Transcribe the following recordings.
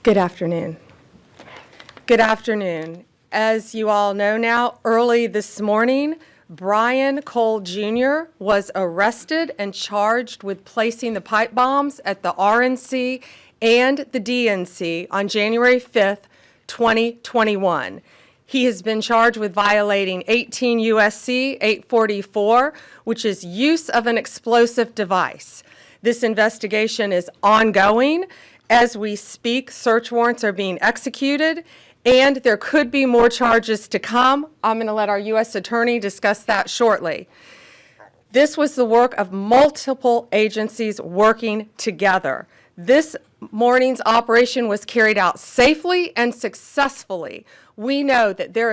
Good afternoon. Good afternoon. As you all know now, early this morning, Brian Cole Jr. was arrested and charged with placing the pipe bombs at the RNC and the DNC on January 5th, 2021. He has been charged with violating 18 U.S.C. 844, which is use of an explosive device. This investigation is ongoing. As we speak, search warrants are being executed, and there could be more charges to come. I'm going to let our U.S. Attorney discuss that shortly. This was the work of multiple agencies working together. This morning's operation was carried out safely and successfully. We know that there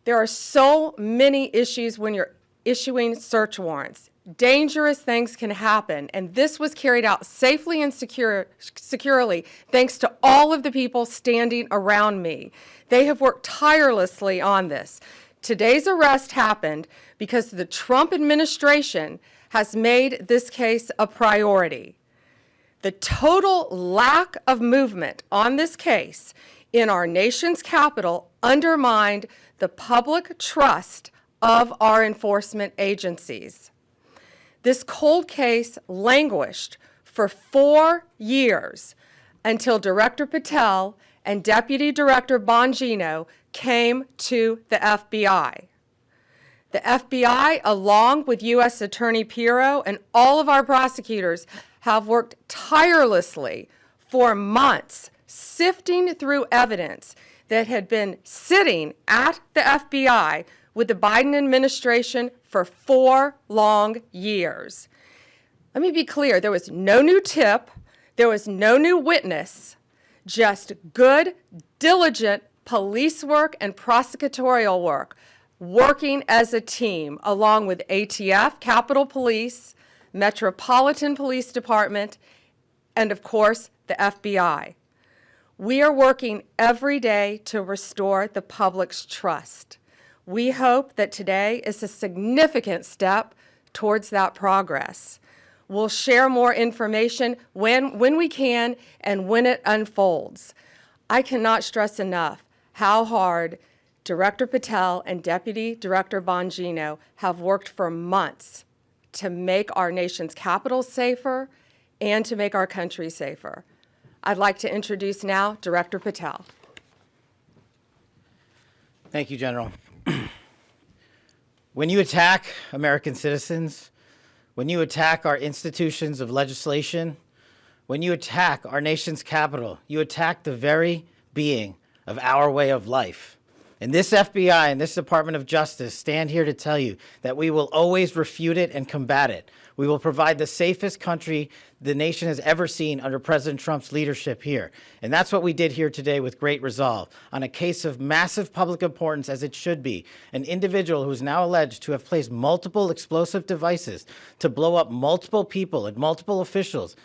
are so many issues when you're issuing search warrants. Dangerous things can happen, and this was carried out safely and securely thanks to all of the people standing around me. They have worked tirelessly on this. Today's arrest happened because the Trump administration has made this case a priority. The total lack of movement on this case in our nation's capital undermined the public trust of our enforcement agencies. This cold case languished for 4 years until Director Patel and Deputy Director Bonino came to the FBI. The FBI, along with U.S. Attorney Pirro and all of our prosecutors, have worked tirelessly for months, sifting through evidence that had been sitting at the FBI with the Biden administration for 4 long years. Let me be clear, there was no new tip, there was no new witness, just good, diligent police work and prosecutorial work, working as a team along with ATF, Capitol Police, Metropolitan Police Department, and of course, the FBI. We are working every day to restore the public's trust. We hope that today is a significant step towards that progress. We'll share more information when we can and when it unfolds. I cannot stress enough how hard Director Patel and Deputy Director Bonino have worked for months to make our nation's capital safer and to make our country safer. I'd like to introduce now Director Patel. Thank you, General. When you attack American citizens, when you attack our institutions of legislation, when you attack our nation's capital, you attack the very being of our way of life. And this FBI and this Department of Justice stand here to tell you that we will always refute it and combat it. We will provide the safest country the nation has ever seen under President Trump's leadership here. And that's what we did here today with great resolve on a case of massive public importance, as it should be. An individual who is now alleged to have placed multiple explosive devices to blow up multiple people and multiple officials,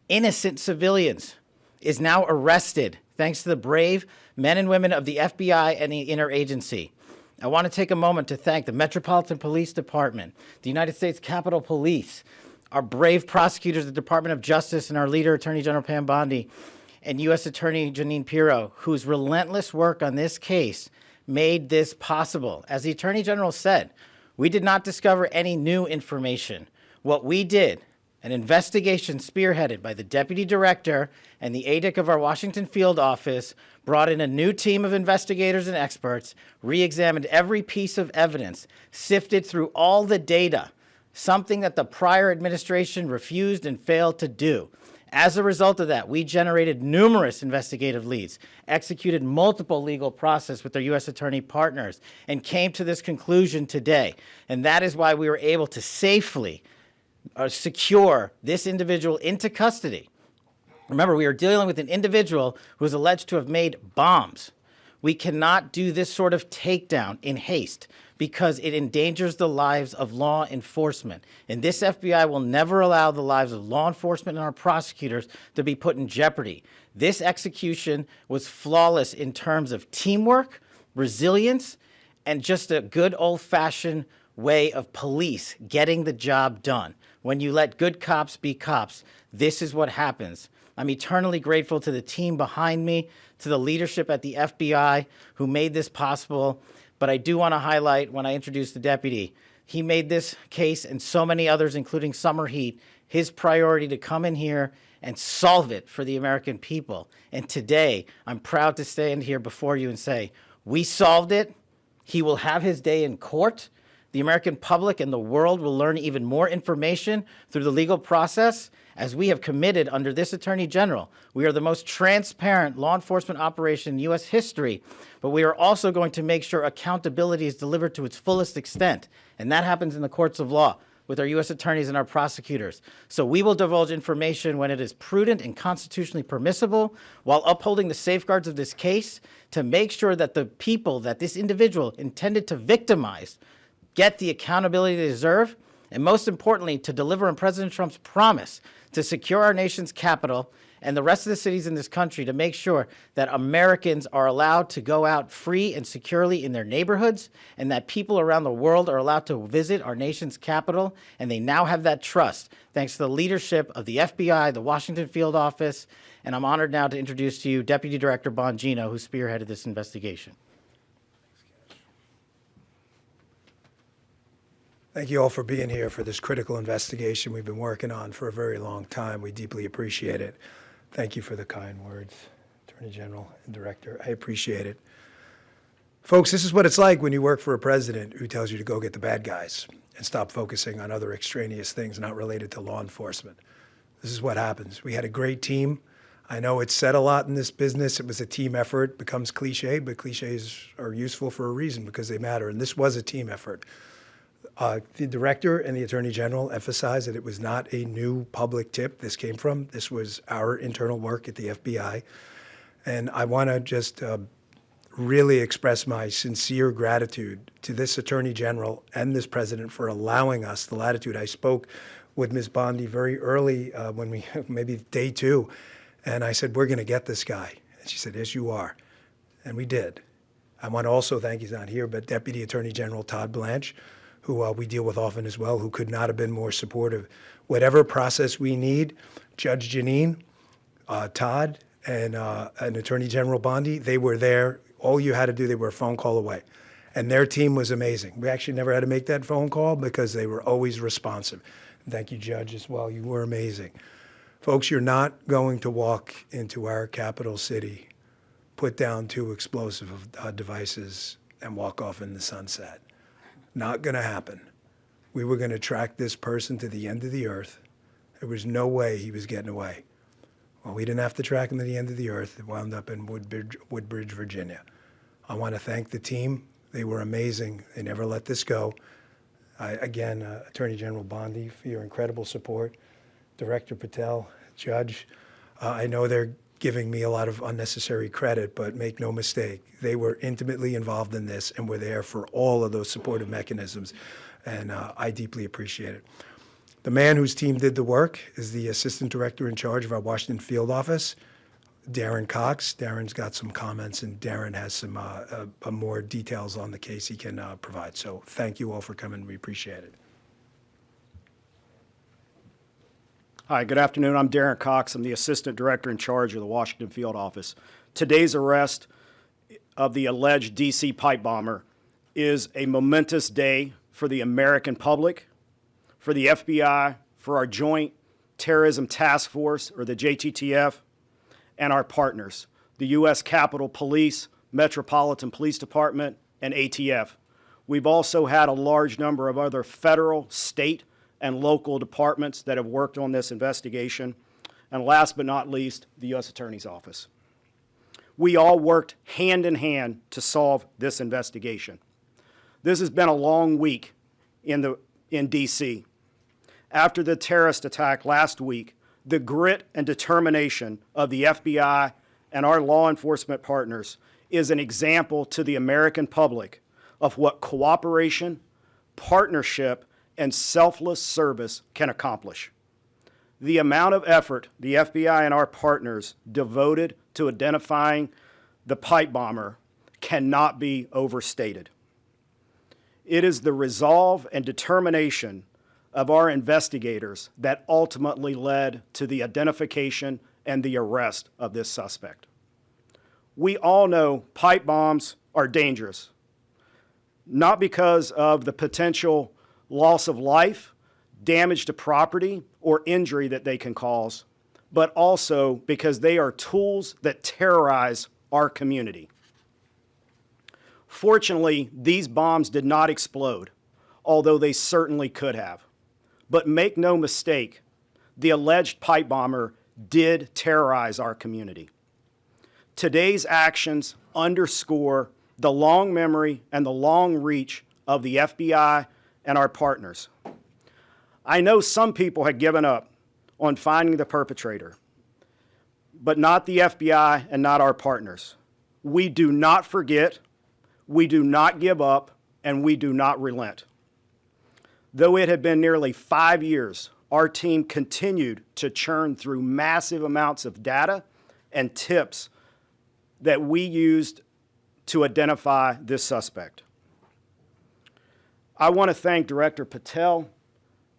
innocent civilians, is now arrested thanks to the brave men and women of the FBI and the interagency. I want to take a moment to thank the Metropolitan Police Department, the United States Capitol Police, our brave prosecutors, the Department of Justice, and our leader, Attorney General Pam Bondi, and U.S. Attorney Janine Pirro, whose relentless work on this case made this possible. As the Attorney General said, we did not discover any new information. What we did, an investigation spearheaded by the Deputy Director and the ADIC of our Washington field office, brought in a new team of investigators and experts, re-examined every piece of evidence, sifted through all the data, something that the prior administration refused and failed to do. As a result of that, we generated numerous investigative leads, executed multiple legal process with our U.S. attorney partners, and came to this conclusion today. And that is why we were able to safely secure this individual into custody. Remember, we are dealing with an individual who is alleged to have made bombs. We cannot do this sort of takedown in haste because it endangers the lives of law enforcement. And this FBI will never allow the lives of law enforcement and our prosecutors to be put in jeopardy. This execution was flawless in terms of teamwork, resilience, and just a good old-fashioned way of police getting the job done. When you let good cops be cops, this is what happens. I'm eternally grateful to the team behind me, to the leadership at the FBI who made this possible. But I do want to highlight when I introduce the deputy, he made this case and so many others, including Summer Heat, his priority to come in here and solve it for the American people. And today, I'm proud to stand here before you and say, we solved it. He will have his day in court. The American public and the world will learn even more information through the legal process as we have committed under this Attorney General. We are the most transparent law enforcement operation in U.S. history, but we are also going to make sure accountability is delivered to its fullest extent. And that happens in the courts of law with our U.S. attorneys and our prosecutors. So we will divulge information when it is prudent and constitutionally permissible while upholding the safeguards of this case to make sure that the people that this individual intended to victimize get the accountability they deserve, and most importantly, to deliver on President Trump's promise to secure our nation's capital and the rest of the cities in this country to make sure that Americans are allowed to go out free and securely in their neighborhoods and that people around the world are allowed to visit our nation's capital, and they now have that trust thanks to the leadership of the FBI, the Washington Field Office, and I'm honored now to introduce to you Deputy Director Bonino, who spearheaded this investigation. Thank you all for being here for this critical investigation we've been working on for a very long time. We deeply appreciate it. Thank you for the kind words, Attorney General and Director. I appreciate it. Folks, this is what it's like when you work for a president who tells you to go get the bad guys and stop focusing on other extraneous things not related to law enforcement. This is what happens. We had a great team. I know it's said a lot in this business. It was a team effort. It becomes cliche, but cliches are useful for a reason because they matter. And this was a team effort. The director and the attorney general emphasized that it was not a new public tip this came from. This was our internal work at the FBI. And I want to just really express my sincere gratitude to this attorney general and this president for allowing us the latitude. I spoke with Ms. Bondi very early when we, maybe day 2, and I said, we're going to get this guy. And she said, yes, you are. And we did. I want to also thank, he's not here, but Deputy Attorney General Todd Blanche, who we deal with often as well, who could not have been more supportive. Whatever process we need, Judge Janine, Todd, and Attorney General Bondi, they were there. All you had to do, they were a phone call away. And their team was amazing. We actually never had to make that phone call because they were always responsive. Thank you, Judge, as well. You were amazing. Folks, you're not going to walk into our capital city, put down 2 explosive devices, and walk off in the sunset. Not going to happen. We were going to track this person to the end of the earth. There was no way he was getting away. Well, we didn't have to track him to the end of the earth. It wound up in Woodbridge, Virginia. I want to thank the team. They were amazing. They never let this go. Again, Attorney General Bondi, for your incredible support. Director Patel, Judge, I know they're giving me a lot of unnecessary credit, but make no mistake, they were intimately involved in this and were there for all of those supportive mechanisms, and I deeply appreciate it. The man whose team did the work is the Assistant Director in charge of our Washington Field Office, Darren Cox. Darren's got some comments, and Darren has some more details on the case he can provide. So thank you all for coming. We appreciate it. Hi, good afternoon. I'm Darren Cox. I'm the Assistant Director in charge of the Washington Field Office. Today's arrest of the alleged D.C. pipe bomber is a momentous day for the American public, for the FBI, for our Joint Terrorism Task Force, or the JTTF, and our partners, the U.S. Capitol Police, Metropolitan Police Department, and ATF. We've also had a large number of other federal, state, and local departments that have worked on this investigation. And last but not least, the U.S. Attorney's Office. We all worked hand in hand to solve this investigation. This has been a long week in D.C. After the terrorist attack last week, the grit and determination of the FBI and our law enforcement partners is an example to the American public of what cooperation, partnership, and selfless service can accomplish. The amount of effort the FBI and our partners devoted to identifying the pipe bomber cannot be overstated. It is the resolve and determination of our investigators that ultimately led to the identification and the arrest of this suspect. We all know pipe bombs are dangerous, not because of the potential loss of life, damage to property, or injury that they can cause, but also because they are tools that terrorize our community. Fortunately, these bombs did not explode, although they certainly could have. But make no mistake, the alleged pipe bomber did terrorize our community. Today's actions underscore the long memory and the long reach of the FBI and our partners. I know some people had given up on finding the perpetrator, but not the FBI and not our partners. We do not forget, we do not give up, and we do not relent. Though it had been nearly 5 years, our team continued to churn through massive amounts of data and tips that we used to identify this suspect. I want to thank Director Patel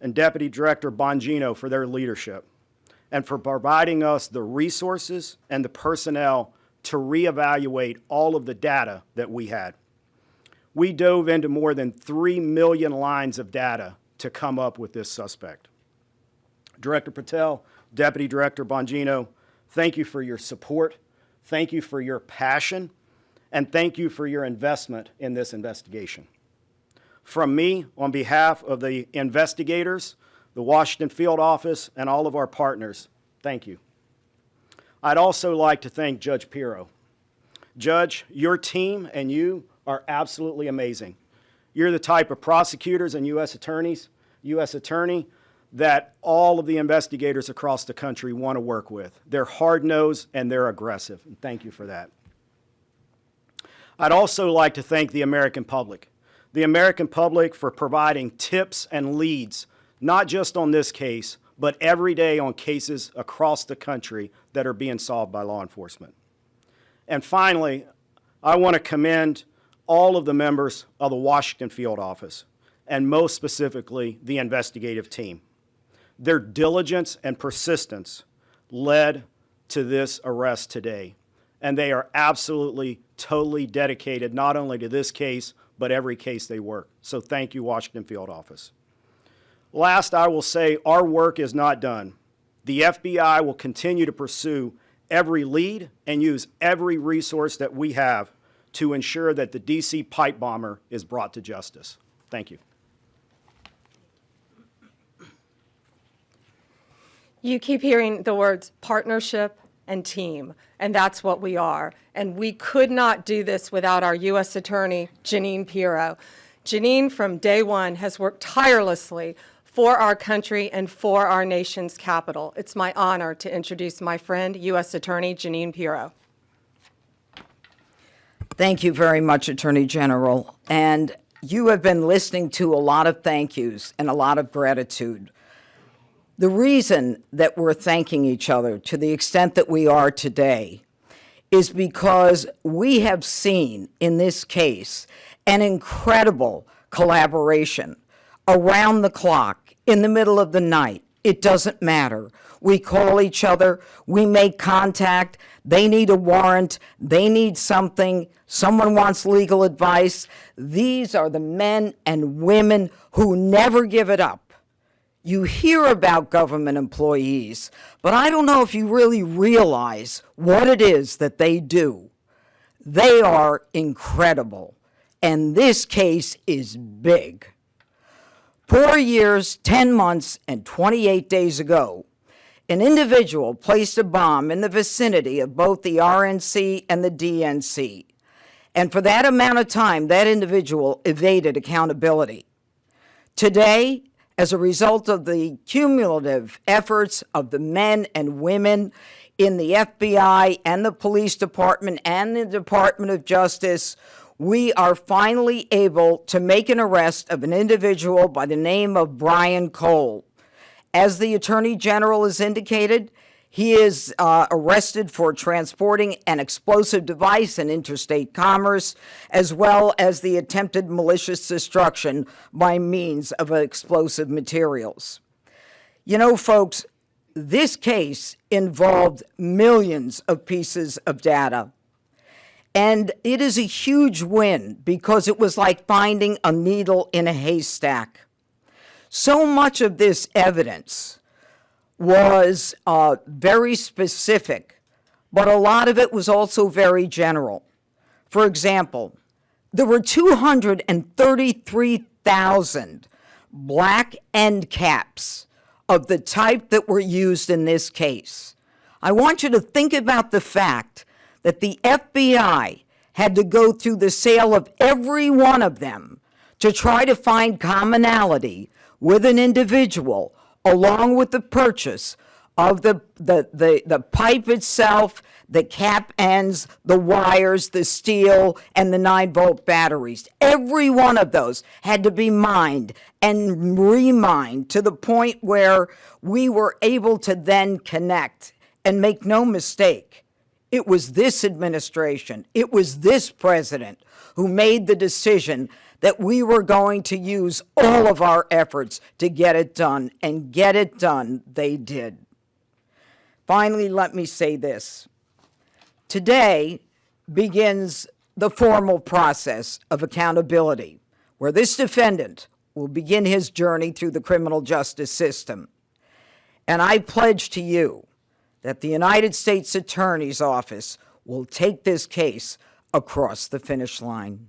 and Deputy Director Bonino for their leadership and for providing us the resources and the personnel to reevaluate all of the data that we had. We dove into more than 3 million lines of data to come up with this suspect. Director Patel, Deputy Director Bonino, thank you for your support, thank you for your passion, and thank you for your investment in this investigation. From me, on behalf of the investigators, the Washington Field Office, and all of our partners, thank you. I'd also like to thank Judge Pirro. Judge, your team and you are absolutely amazing. You're the type of prosecutors and U.S. attorney that all of the investigators across the country want to work with. They're hard-nosed and they're aggressive, and thank you for that. I'd also like to thank the American public. The American public for providing tips and leads, not just on this case, but every day on cases across the country that are being solved by law enforcement. And finally, I want to commend all of the members of the Washington Field Office, and most specifically, the investigative team. Their diligence and persistence led to this arrest today, and they are absolutely, totally dedicated not only to this case, but every case they work. So thank you, Washington Field Office. Last, I will say our work is not done. The FBI will continue to pursue every lead and use every resource that we have to ensure that the DC pipe bomber is brought to justice. Thank you. You keep hearing the words partnership and team, and that's what we are. And we could not do this without our U.S. Attorney, Jeanine Pirro. Jeanine, from day one, has worked tirelessly for our country and for our nation's capital. It's my honor to introduce my friend, U.S. Attorney Jeanine Pirro. Thank you very much, Attorney General. And you have been listening to a lot of thank yous and a lot of gratitude. The reason that we're thanking each other to the extent that we are today is because we have seen in this case an incredible collaboration around the clock, in the middle of the night. It doesn't matter. We call each other, we make contact, they need a warrant, they need something, someone wants legal advice. These are the men and women who never give it up. You hear about government employees, but I don't know if you really realize what it is that they do. They are incredible, and this case is big. 4 years, 10 months, and 28 days ago, an individual placed a bomb in the vicinity of both the RNC and the DNC. And for that amount of time, that individual evaded accountability. Today, as a result of the cumulative efforts of the men and women in the FBI and the police department and the Department of Justice, we are finally able to make an arrest of an individual by the name of Brian Cole. As the Attorney General has indicated, he is arrested for transporting an explosive device in interstate commerce, as well as the attempted malicious destruction by means of explosive materials. You know, folks, this case involved millions of pieces of data. And it is a huge win because it was like finding a needle in a haystack. So much of this evidence was very specific, but a lot of it was also very general. For example, there were 233,000 black end caps of the type that were used in this case. I want you to think about the fact that the FBI had to go through the sale of every one of them to try to find commonality with an individual, along with the purchase of the pipe itself, the cap ends, the wires, the steel, and the 9-volt batteries. Every one of those had to be mined and remined to the point where we were able to then connect. And make no mistake, it was this administration, it was this president who made the decision that we were going to use all of our efforts to get it done, and get it done they did. Finally, let me say this. Today begins the formal process of accountability, where this defendant will begin his journey through the criminal justice system. And I pledge to you that the United States Attorney's Office will take this case across the finish line.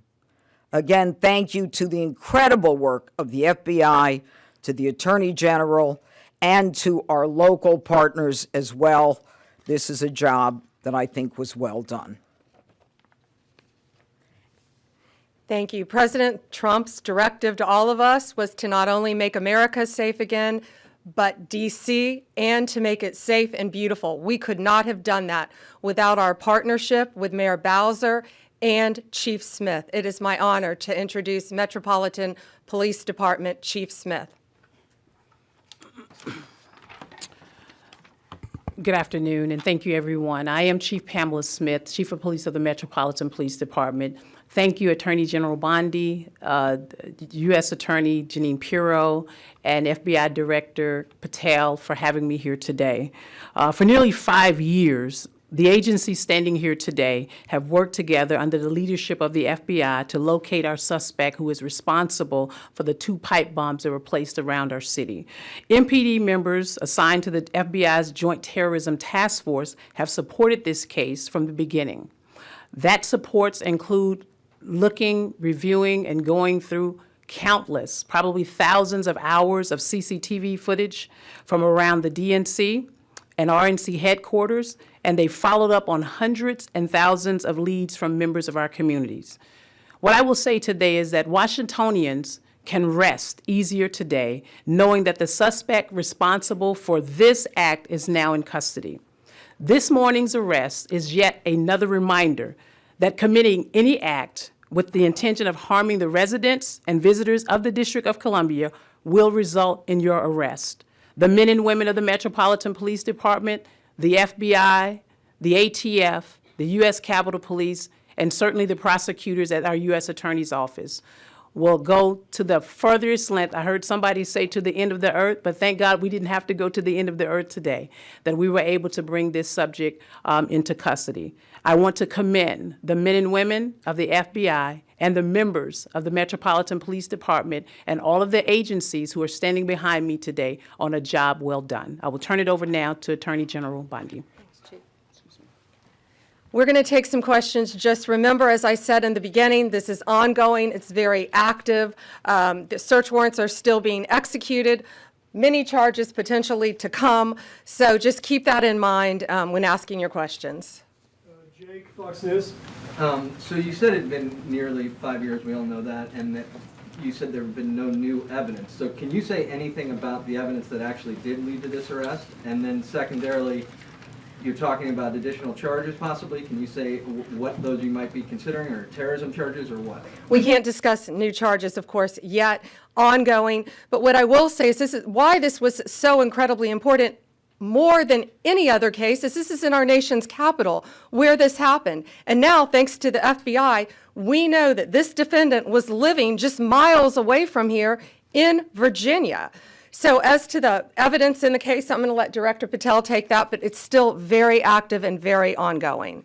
Again, thank you to the incredible work of the FBI, to the Attorney General, and to our local partners as well. This is a job that I think was well done. Thank you. President Trump's directive to all of us was to not only make America safe again, but D.C., and to make it safe and beautiful. We could not have done that without our partnership with Mayor Bowser and Chief Smith. It is my honor to introduce Metropolitan Police Department Chief Smith. Good afternoon, and thank you, everyone. I am Chief Pamela Smith, Chief of Police of the Metropolitan Police Department. Thank you, Attorney General Bondi, U.S. Attorney Janine Pirro, and FBI Director Patel for having me here today. For nearly 5 years, the agencies standing here today have worked together under the leadership of the FBI to locate our suspect who is responsible for the 2 pipe bombs that were placed around our city. MPD members assigned to the FBI's Joint Terrorism Task Force have supported this case from the beginning. That supports include looking, reviewing, and going through countless, probably thousands of hours of CCTV footage from around the DNC and RNC headquarters, and they followed up on hundreds and thousands of leads from members of our communities. What I will say today is that Washingtonians can rest easier today knowing that the suspect responsible for this act is now in custody. This morning's arrest is yet another reminder that committing any act with the intention of harming the residents and visitors of the District of Columbia will result in your arrest. The men and women of the Metropolitan Police Department, the FBI, the ATF, the U.S. Capitol Police, and certainly the prosecutors at our U.S. Attorney's Office will go to the furthest length. I heard somebody say to the end of the earth, but thank God we didn't have to go to the end of the earth today, that we were able to bring this subject into custody. I want to commend the men and women of the FBI and the members of the Metropolitan Police Department and all of the agencies who are standing behind me today on a job well done. I will turn it over now to Attorney General Bondi. We're going to take some questions. Just remember, as I said in the beginning, this is ongoing. It's very active. The search warrants are still being executed. Many charges potentially to come. So just keep that in mind when asking your questions. Jake, Fox News. So you said it had been nearly 5 years, we all know that, and that you said there have been no new evidence. So can you say anything about the evidence that actually did lead to this arrest? And then secondarily, you're talking about additional charges possibly. Can you say what those you might be considering, or terrorism charges, or what? We can't discuss new charges, of course, yet, ongoing. But what I will say is this is why this was so incredibly important, more than any other case, is this is in our nation's capital where this happened. And now, thanks to the FBI, we know that this defendant was living just miles away from here in Virginia. So as to the evidence in the case, I'm going to let Director Patel take that, but it's still very active and very ongoing.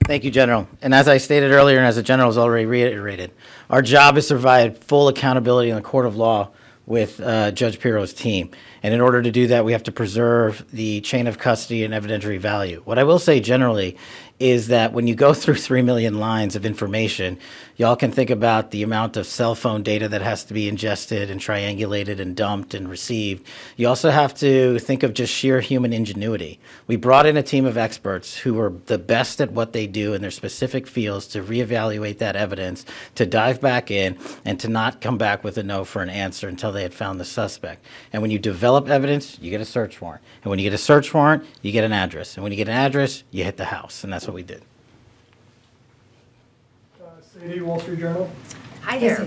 Thank you, General. And as I stated earlier, and as the General has already reiterated, our job is to provide full accountability in the court of law with Judge Pirro's team. And in order to do that, we have to preserve the chain of custody and evidentiary value. What I will say generally is that when you go through 3 million lines of information, y'all can think about the amount of cell phone data that has to be ingested and triangulated and dumped and received. You also have to think of just sheer human ingenuity. We brought in a team of experts who were the best at what they do in their specific fields to reevaluate that evidence, to dive back in, and to not come back with a no for an answer until they had found the suspect. And when you develop evidence, you get a search warrant. And when you get a search warrant, you get an address. And when you get an address, you hit the house. And that's what we did. Sadie, Wall Street Journal. Hi there.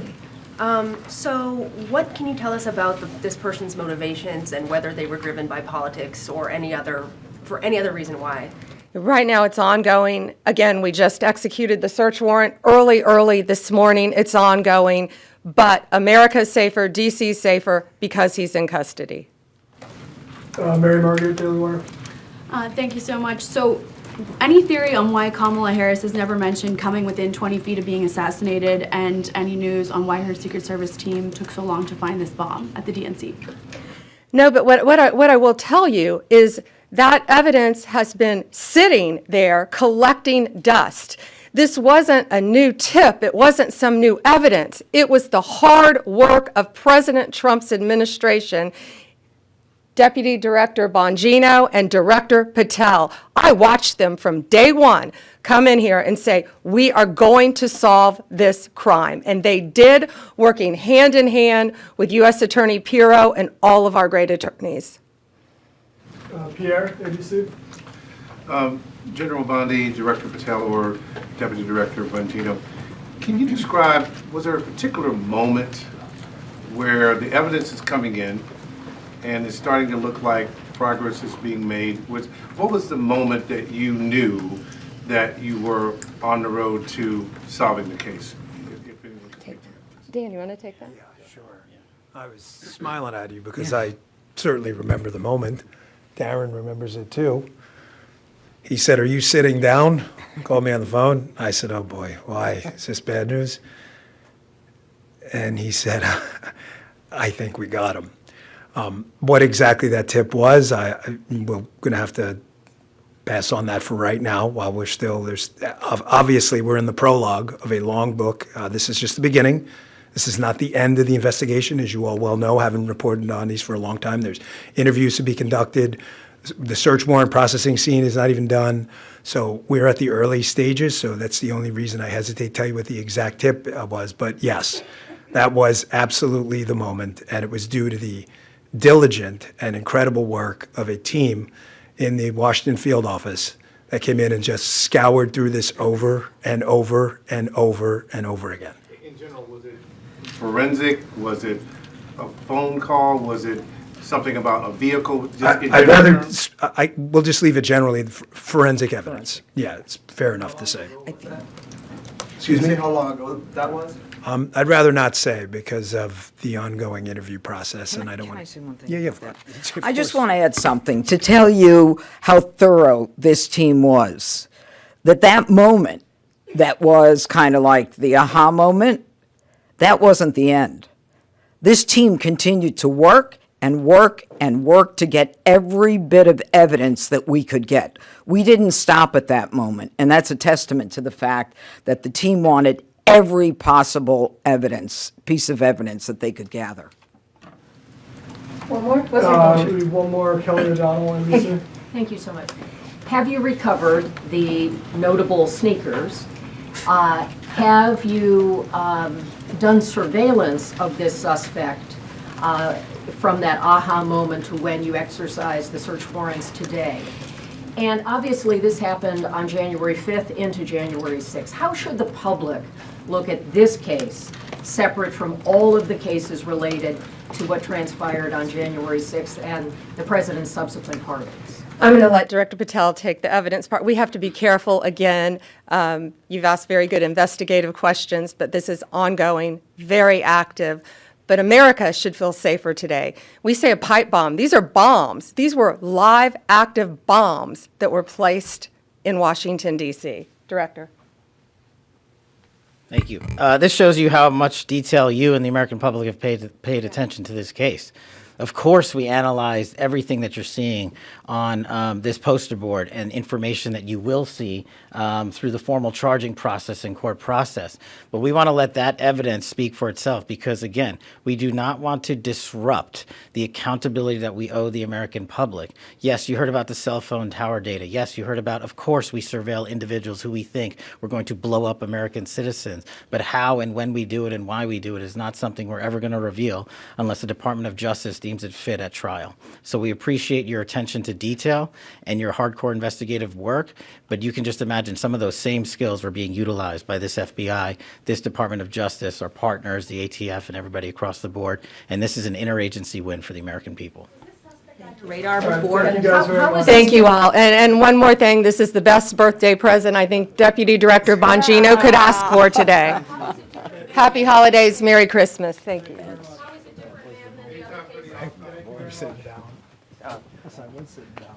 So what can you tell us about this person's motivations and whether they were driven by politics or for any other reason why? Right now, it's ongoing. Again, we just executed the search warrant early this morning. It's ongoing. But America's safer, DC's safer because he's in custody. Mary Margaret, Daily Wire. Thank you so much. So, any theory on why Kamala Harris has never mentioned coming within 20 feet of being assassinated, and any news on why her Secret Service team took so long to find this bomb at the DNC? No, but what I will tell you is that evidence has been sitting there collecting dust. This wasn't a new tip. It wasn't some new evidence. It was the hard work of President Trump's administration, Deputy Director Bonino and Director Patel. I watched them from day one come in here and say, we are going to solve this crime. And they did, working hand in hand with U.S. Attorney Pirro and all of our great attorneys. Pierre, ABC. General Bondi, Director Patel, or Deputy Director Bonino, can you describe, was there a particular moment where the evidence is coming in and it's starting to look like progress is being made? What was the moment that you knew that you were on the road to solving the case? Dan, you want to take that? Yeah, sure. I was smiling at you because I certainly remember the moment. Darren remembers it too. He said, "Are you sitting down?" Called me on the phone. I said, "Oh boy, why? Is this bad news?" And he said, "I think we got him." What exactly that tip was, we're going to have to pass on that for right now while obviously we're in the prologue of a long book. This is just the beginning. This is not the end of the investigation, as you all well know, having reported on these for a long time. There's interviews to be conducted. The search warrant processing scene is not even done. So we're at the early stages, so that's the only reason I hesitate to tell you what the exact tip was. But yes, that was absolutely the moment, and it was due to the diligent and incredible work of a team in the Washington field office that came in and just scoured through this over and over and over and over again. In general, was it forensic? Was it a phone call? Was it something about a vehicle? We'll just leave it generally, forensic evidence. Yeah, it's fair enough to say. Excuse me, how long ago that was? I'd rather not say because of the ongoing interview process, and I don't want to. Can I say one thing? Yeah, about that? I just want to add something to tell you how thorough this team was. That moment that was kind of like the aha moment, that wasn't the end. This team continued to work and work and work to get every bit of evidence that we could get. We didn't stop at that moment, and that's a testament to the fact that the team wanted every possible piece of evidence that they could gather. One more? One more, Kelly O'Donnell, NBC. Thank you so much. Have you recovered the notable sneakers? Have you done surveillance of this suspect from that aha moment to when you exercised the search warrants today? And obviously this happened on January 5th into January 6th. How should the public look at this case separate from all of the cases related to what transpired on January 6th and the president's subsequent pardons? I'm going to let Director Patel take the evidence part. We have to be careful. Again, you've asked very good investigative questions, but this is ongoing, very active. but America should feel safer today. We say a pipe bomb. These are bombs. These were live, active bombs that were placed in Washington, D.C. Director. Thank you. This shows you how much detail you and the American public have paid attention to this case. Of course, we analyzed everything that you're seeing on this poster board and information that you will see through the formal charging process and court process. But we want to let that evidence speak for itself because, again, we do not want to disrupt the accountability that we owe the American public. Yes, you heard about the cell phone tower data. Yes, you heard about, of course, we surveil individuals who we think we're going to blow up American citizens. But how and when we do it and why we do it is not something we're ever going to reveal unless the Department of Justice deems it fit at trial. So we appreciate your attention to detail and your hardcore investigative work, but you can just imagine some of those same skills were being utilized by this FBI, this Department of Justice, our partners, the ATF, and everybody across the board. And this is an interagency win for the American people. Radar before. Thank you guys very much. Thank you all. And one more thing, this is the best birthday present I think Deputy Director Bonino could ask for today. Happy holidays, Merry Christmas. Thank you. We're sitting down. Yes, I was sitting down.